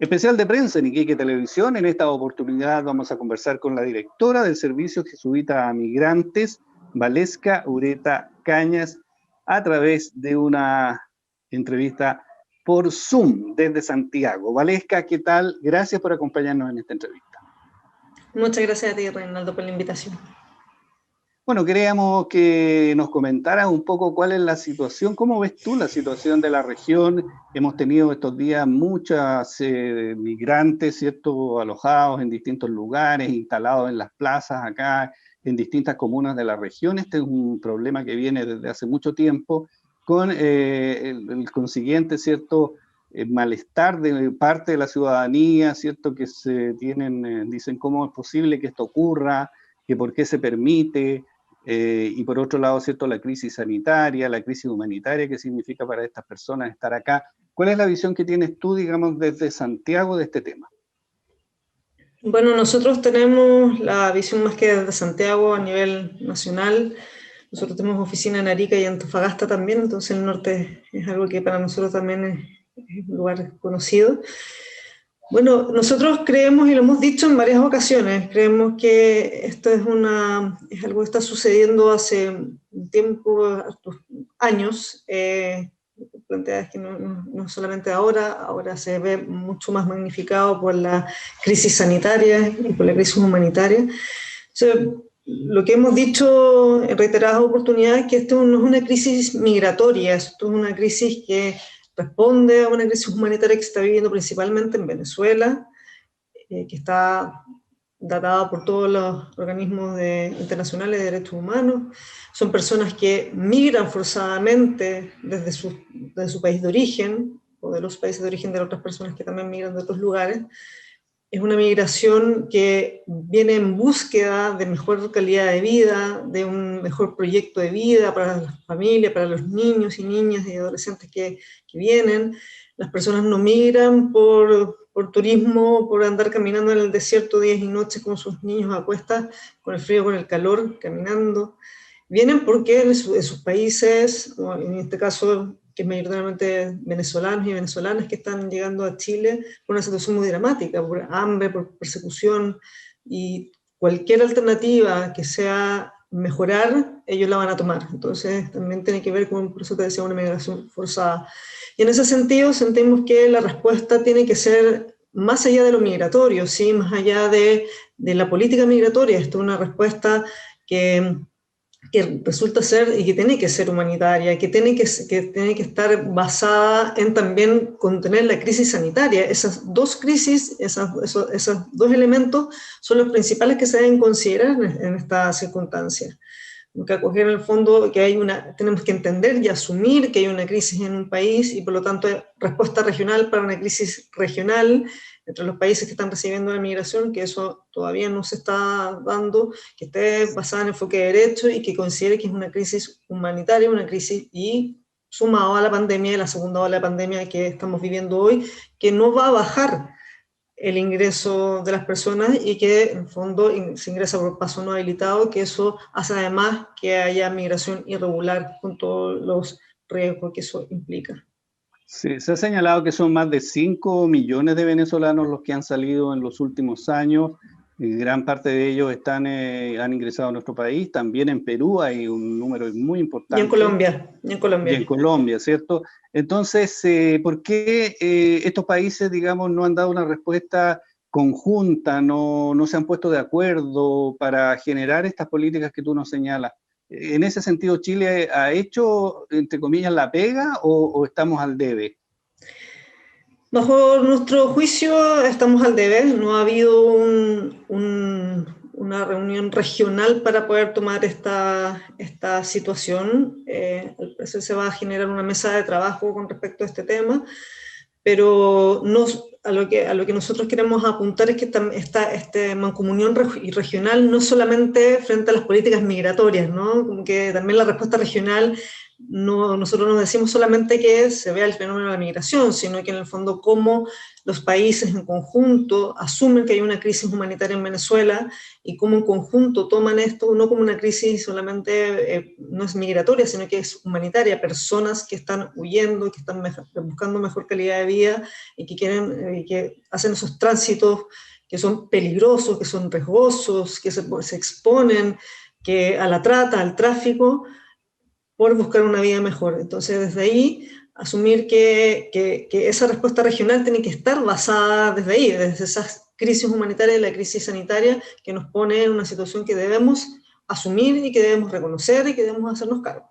Especial de prensa en Iquique Televisión. En esta oportunidad vamos a conversar con la directora del Servicio Jesuita a Migrantes, Valesca Ureta Cañas, a través de una entrevista por Zoom desde Santiago. Valesca, ¿qué tal? Gracias por acompañarnos en esta entrevista. Muchas gracias a ti, Reinaldo, por la invitación. Bueno, queríamos que nos comentaras un poco cuál es la situación, cómo ves tú la situación de la región. Hemos tenido estos días muchas migrantes, ¿cierto?, alojados en distintos lugares, instalados en las plazas acá, en distintas comunas de la región. Este es un problema que viene desde hace mucho tiempo, con el consiguiente, ¿cierto?, malestar de parte de la ciudadanía, ¿cierto?, que se tienen, dicen cómo es posible que esto ocurra, que por qué se permite. Y por otro lado, ¿cierto?, la crisis sanitaria, la crisis humanitaria que significa para estas personas estar acá. ¿Cuál es la visión que tienes tú, digamos, desde Santiago de este tema? Bueno, nosotros tenemos la visión más que desde Santiago a nivel nacional. Nosotros tenemos oficina en Arica y Antofagasta también, entonces el norte es algo que para nosotros también es un lugar conocido. Bueno, nosotros creemos, y lo hemos dicho en varias ocasiones, creemos que esto es algo que está sucediendo hace un tiempo, años. Planteadas que no solamente ahora se ve mucho más magnificado por la crisis sanitaria y por la crisis humanitaria. Entonces, lo que hemos dicho en reiteradas oportunidades es que esto no es una crisis migratoria, esto es una crisis que responde a una crisis humanitaria que se está viviendo principalmente en Venezuela, que está datada por todos los organismos internacionales de derechos humanos. Son personas que migran forzadamente desde su país de origen, o de los países de origen de otras personas que también migran de otros lugares. Es una migración que viene en búsqueda de mejor calidad de vida, de un mejor proyecto de vida para las familias, para los niños y niñas y adolescentes que vienen. Las personas no migran por turismo, por andar caminando en el desierto días y noches con sus niños a cuestas, con el frío, con el calor, caminando. Vienen porque en sus países, en este caso, que es mayoritariamente venezolanos y venezolanas que están llegando a Chile por una situación muy dramática, por hambre, por persecución, y cualquier alternativa que sea mejorar, ellos la van a tomar. Entonces también tiene que ver con, por eso te decía, una migración forzada. Y en ese sentido sentimos que la respuesta tiene que ser más allá de lo migratorio, ¿sí? Más allá de la política migratoria. Esto es una respuesta que resulta ser y que tiene que ser humanitaria, que tiene que estar basada en también contener la crisis sanitaria. Esas dos crisis, esos dos elementos son los principales que se deben considerar en esta circunstancia. Que acoger en el fondo que tenemos que entender y asumir que hay una crisis en un país y por lo tanto respuesta regional para una crisis regional entre los países que están recibiendo la migración, que eso todavía no se está dando, que esté basada en enfoque de derecho y que considere que es una crisis humanitaria, una crisis y sumado a la pandemia, la segunda ola de pandemia que estamos viviendo hoy, que no va a bajar el ingreso de las personas y que en el fondo se ingresa por paso no habilitado, que eso hace además que haya migración irregular con todos los riesgos que eso implica. Sí, se ha señalado que son más de 5 millones de venezolanos los que han salido en los últimos años. Gran parte de ellos han ingresado a nuestro país. También en Perú hay un número muy importante. Y en Colombia. Y en Colombia, ¿cierto? Entonces, ¿por qué estos países, digamos, no han dado una respuesta conjunta, no se han puesto de acuerdo para generar estas políticas que tú nos señalas? En ese sentido, ¿Chile ha hecho, entre comillas, la pega o estamos al debe? Bajo nuestro juicio estamos al debe. No ha habido una reunión regional para poder tomar esta situación. Al parecer se va a generar una mesa de trabajo con respecto a este tema, pero a lo que nosotros queremos apuntar es que esta mancomunión regional no solamente frente a las políticas migratorias, ¿no? Como que también la respuesta regional, nosotros no decimos solamente que se vea el fenómeno de la migración, sino que en el fondo cómo los países en conjunto asumen que hay una crisis humanitaria en Venezuela y cómo en conjunto toman esto, no como una crisis solamente, no es migratoria, sino que es humanitaria, personas que están huyendo, que están buscando mejor calidad de vida y que quieren, que hacen esos tránsitos que son peligrosos, que son riesgosos, que se exponen que a la trata, al tráfico, por buscar una vida mejor. Entonces, desde ahí, asumir que esa respuesta regional tiene que estar basada desde ahí, desde esas crisis humanitarias y la crisis sanitaria que nos pone en una situación que debemos asumir y que debemos reconocer y que debemos hacernos cargo.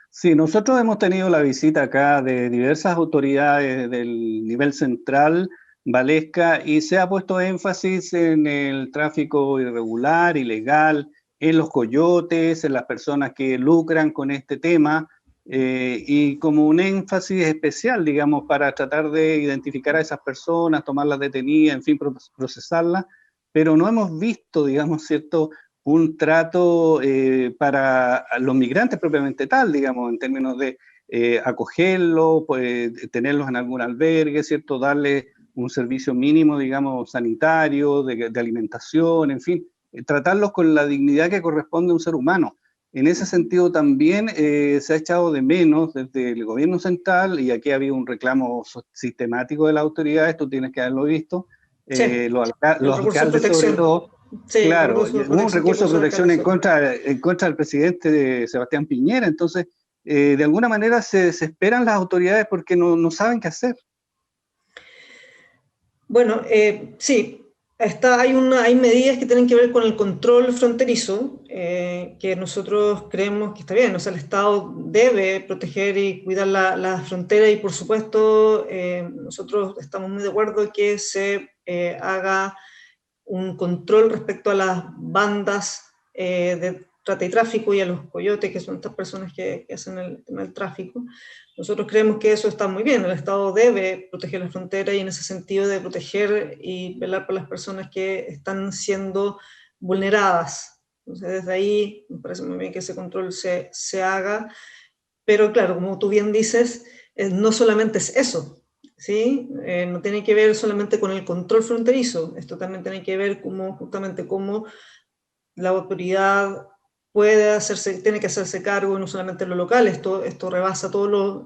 Sí, nosotros hemos tenido la visita acá de diversas autoridades del nivel central, Valesca, y se ha puesto énfasis en el tráfico irregular, ilegal, en los coyotes, en las personas que lucran con este tema, y como un énfasis especial, digamos, para tratar de identificar a esas personas, tomarlas detenidas, en fin, procesarlas, pero no hemos visto, digamos, cierto, un trato para los migrantes propiamente tal, digamos, en términos de acogerlos, pues, tenerlos en algún albergue, ¿cierto? Darles un servicio mínimo, digamos, sanitario, de alimentación, en fin, tratarlos con la dignidad que corresponde a un ser humano. En ese sentido también se ha echado de menos desde el gobierno central, y aquí ha habido un reclamo sistemático de las autoridades, tú tienes que haberlo visto, Sí, el los recurso de alcaldes sobre protección. todo. Sí, el Claro, recurso de hubo un protección que recurso de puso el protección alcalde sobre. en contra del presidente Sebastián Piñera, entonces de alguna manera se desesperan las autoridades porque no saben qué hacer. Bueno, sí, hay medidas que tienen que ver con el control fronterizo, que nosotros creemos que está bien, o sea, el Estado debe proteger y cuidar la frontera y por supuesto nosotros estamos muy de acuerdo en que se haga un control respecto a las bandas de trata y tráfico y a los coyotes, que son estas personas que hacen el tema del tráfico. Nosotros creemos que eso está muy bien, el Estado debe proteger la frontera y en ese sentido de proteger y velar por las personas que están siendo vulneradas. Entonces desde ahí me parece muy bien que ese control se haga, pero claro, como tú bien dices, no solamente es eso, ¿sí? No tiene que ver solamente con el control fronterizo, esto también tiene que ver justamente cómo la autoridad tiene que hacerse cargo no solamente en lo local, esto rebasa todos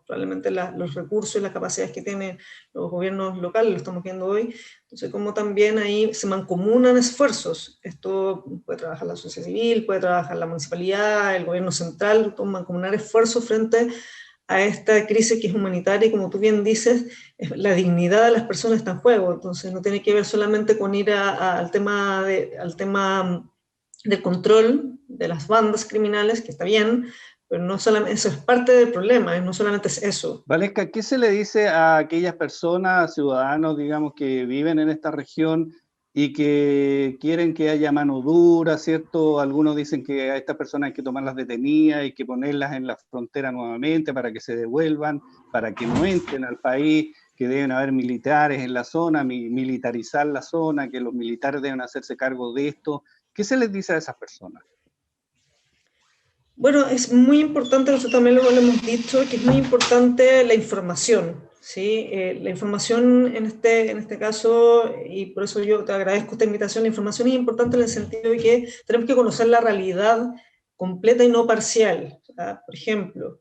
probablemente los recursos y las capacidades que tienen los gobiernos locales, lo estamos viendo hoy, entonces como también ahí se mancomunan esfuerzos, esto puede trabajar la sociedad civil, puede trabajar la municipalidad, el gobierno central, mancomunar esfuerzos frente a esta crisis que es humanitaria y como tú bien dices, la dignidad de las personas está en juego, entonces no tiene que ver solamente con ir al tema del control de las bandas criminales, que está bien, pero no solamente, eso es parte del problema, no solamente es eso. Valesca, ¿qué se le dice a aquellas personas, ciudadanos, digamos, que viven en esta región y que quieren que haya mano dura, ¿cierto? Algunos dicen que a estas personas hay que tomarlas detenidas, hay que ponerlas en la frontera nuevamente para que se devuelvan, para que no entren al país, que deben haber militares en la zona, militarizar la zona, que los militares deben hacerse cargo de esto? ¿Qué se les dice a esas personas? Bueno, es muy importante, nosotros también lo hemos dicho, que es muy importante la información, ¿sí? La información en este caso, y por eso yo te agradezco esta invitación, la información es importante en el sentido de que tenemos que conocer la realidad completa y no parcial. ¿Ah? Por ejemplo,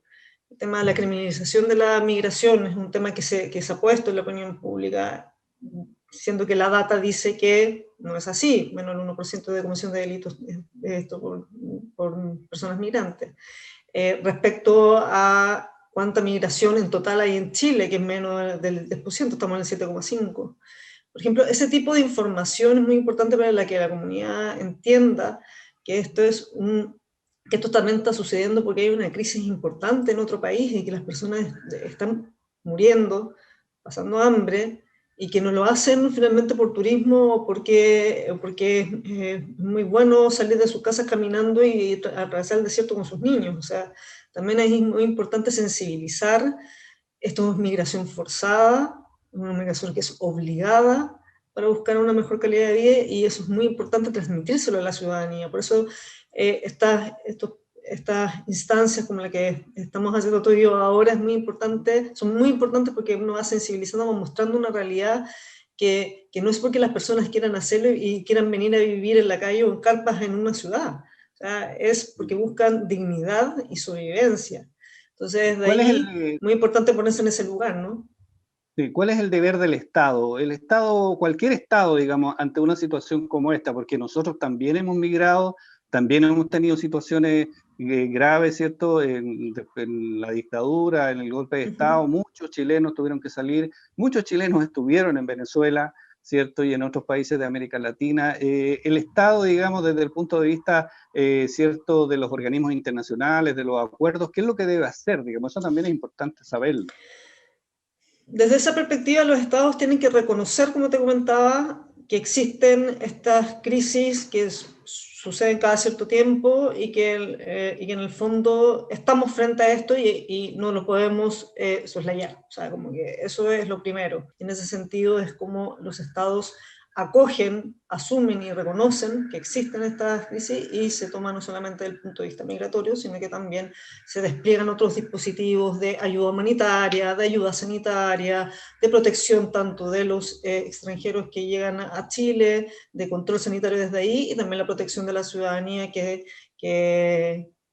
el tema de la criminalización de la migración es un tema que se ha puesto en la opinión pública, siendo que la data dice que no es así, menos del 1% de comisión de delitos esto por personas migrantes. Respecto a cuánta migración en total hay en Chile, que es menos del 10%, estamos en el 7,5%. Por ejemplo, ese tipo de información es muy importante para que la comunidad entienda que que esto también está sucediendo porque hay una crisis importante en otro país y que las personas están muriendo, pasando hambre, y que no lo hacen finalmente por turismo o porque es muy bueno salir de sus casas caminando y atravesar el desierto con sus niños. O sea, también es muy importante sensibilizar. Esto es migración forzada, una migración que es obligada para buscar una mejor calidad de vida y eso es muy importante transmitírselo a la ciudadanía. Por eso estas instancias como la que estamos haciendo tú y yo ahora son muy importantes porque uno va sensibilizando, va mostrando una realidad que no es porque las personas quieran hacerlo y quieran venir a vivir en la calle o en carpas en una ciudad. O sea, es porque buscan dignidad y sobrevivencia. Entonces, de ¿Cuál es ahí, muy importante ponerse en ese lugar, ¿no? sí, ¿cuál es el deber del Estado? El Estado, cualquier Estado, digamos, ante una situación como esta, porque nosotros también hemos migrado, también hemos tenido situaciones graves, ¿cierto? En la dictadura, en el golpe de Estado, muchos chilenos tuvieron que salir, muchos chilenos estuvieron en Venezuela, ¿cierto? Y en otros países de América Latina. El Estado, digamos, desde el punto de vista, ¿cierto?, de los organismos internacionales, de los acuerdos, ¿qué es lo que debe hacer? Digamos, eso también es importante saberlo. Desde esa perspectiva, los estados tienen que reconocer, como te comentaba, que existen estas crisis que suceden cada cierto tiempo y que en el fondo estamos frente a esto y no lo podemos soslayar. O sea, como que eso es lo primero. En ese sentido es como los estados acogen, asumen y reconocen que existen estas crisis y se toman no solamente desde el punto de vista migratorio, sino que también se despliegan otros dispositivos de ayuda humanitaria, de ayuda sanitaria, de protección tanto de los extranjeros que llegan a Chile, de control sanitario desde ahí, y también la protección de la ciudadanía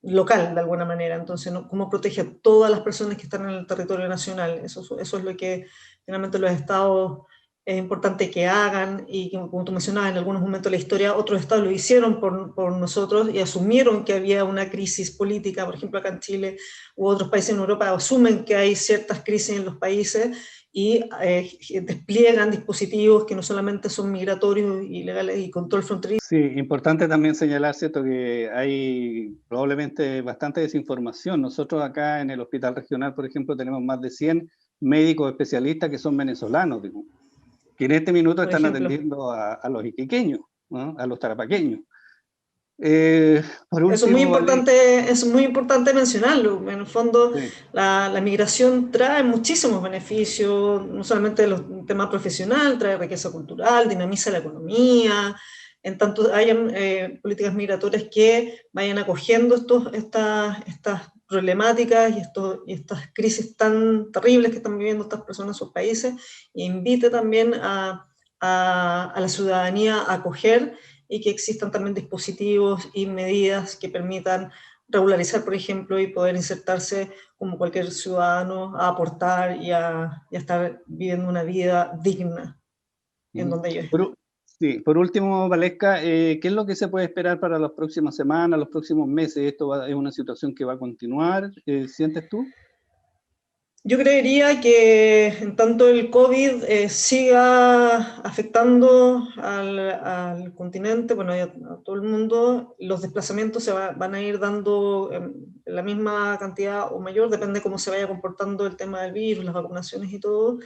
local, de alguna manera. Entonces, ¿no? ¿Cómo protege a todas las personas que están en el territorio nacional? Eso es lo que finalmente los estados es importante que hagan, y como tú mencionabas, en algunos momentos de la historia otros estados lo hicieron por nosotros y asumieron que había una crisis política, por ejemplo acá en Chile u otros países en Europa asumen que hay ciertas crisis en los países y despliegan dispositivos que no solamente son migratorios, ilegales y control fronterizo. Sí, importante también señalar, ¿cierto?, que hay probablemente bastante desinformación. Nosotros acá en el Hospital Regional, por ejemplo, tenemos más de 100 médicos especialistas que son venezolanos, digo, que en este minuto Por están ejemplo. atendiendo a los iquiqueños, ¿no?, a los tarapaqueños. Por último, vale. Es muy importante mencionarlo. En el fondo, Sí, la migración trae muchísimos beneficios, no solamente el tema profesional, trae riqueza cultural, dinamiza la economía, en tanto hayan políticas migratorias que vayan acogiendo estas problemáticas y estas crisis tan terribles que están viviendo estas personas en sus países, e invite también a la ciudadanía a acoger y que existan también dispositivos y medidas que permitan regularizar, por ejemplo, y poder insertarse como cualquier ciudadano a aportar y a estar viviendo una vida digna en donde ellos estén. sí, por último, Valesca, ¿qué es lo que se puede esperar para las próximas semanas, los próximos meses? ¿Es una situación que va a continuar? ¿Sientes tú? Yo creería que en tanto el COVID siga afectando al continente, bueno, y a todo el mundo, los desplazamientos van a ir dando la misma cantidad o mayor, depende de cómo se vaya comportando el tema del virus, las vacunaciones y todo.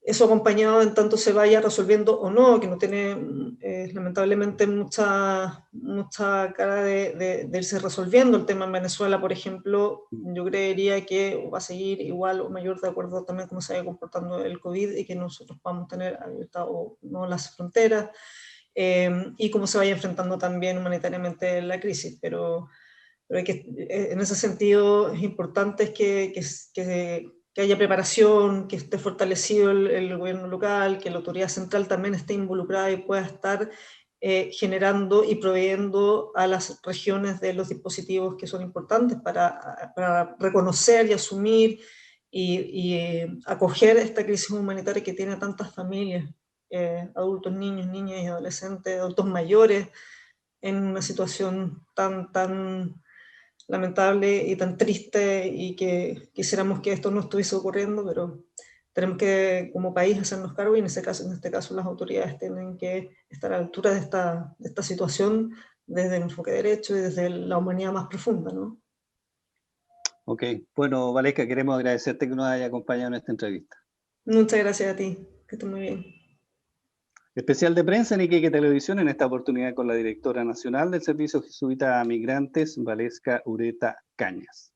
Eso acompañado en tanto se vaya resolviendo o no, que no tiene lamentablemente mucha cara de irse resolviendo el tema en Venezuela, por ejemplo. Yo creería que va a seguir igual o mayor de acuerdo también cómo se vaya comportando el COVID y que nosotros podamos tener abiertas o no las fronteras, y cómo se vaya enfrentando también humanitariamente la crisis. Pero en ese sentido es importante que haya preparación, que esté fortalecido el gobierno local, que la autoridad central también esté involucrada y pueda estar generando y proveyendo a las regiones de los dispositivos que son importantes para reconocer y asumir y acoger esta crisis humanitaria que tiene a tantas familias, adultos, niños, niñas y adolescentes, adultos mayores, en una situación tan lamentable y tan triste, y que quisiéramos que esto no estuviese ocurriendo, pero tenemos que como país hacernos cargo, y en este caso las autoridades tienen que estar a la altura de esta situación desde el enfoque derecho y desde la humanidad más profunda, ¿no? Ok, bueno, Valesca, queremos agradecerte que nos haya acompañado en esta entrevista. Muchas gracias a ti, que estés muy bien. Especial de prensa en Iquique Televisión, en esta oportunidad con la directora nacional del Servicio Jesuita a Migrantes, Valesca Ureta Cañas.